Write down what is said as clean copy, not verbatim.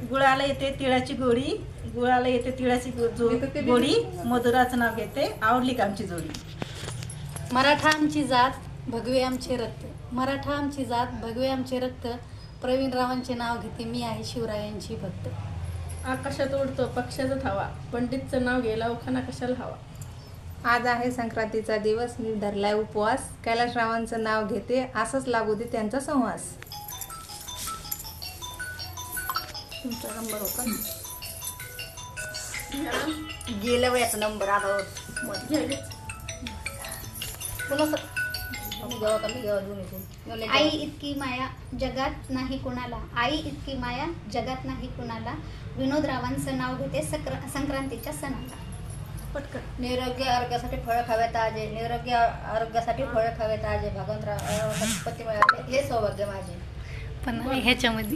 गुळाला येते तिळाची गोडी, गुळाला येते तिळाची गोडी, मधुराचं नाव घेते, आवडली का आमची जोडी. मराठा आमची जात भगवे आमचे रक्त, मराठा आमची जात भगवे आमचे रक्त, प्रवीण रावांचे नाव घेते, मी आहे शिवरायांची भक्त. आकाशात उडतो पक्षाचा थावा, पंडितचं नाव घ्यायला ओखाना कशाला हवा. आज आहे संक्रांतीचा दिवस, मी धरलाय उपवास, कैलासरावांचं नाव घेते, असंच लागू दे त्यांचा संवास. तुमचा नंबर होता ना? गेल्या वेळेचा नंबर आला आई इतकी माया जगात नाही कुणाला, आई इतकी माया जगात नाही कुणाला, विनोदरावांचं नाव घेते संक्रांतीच्या सणाला. पटकन. निरोगी आरोग्यासाठी फळं खावे ताजे, निरोगी आरोग्यासाठी फळं खावे ताजे, भगवंतराव पती मिळाले हे सौभाग्य माझे. पण ह्याच्यामध्ये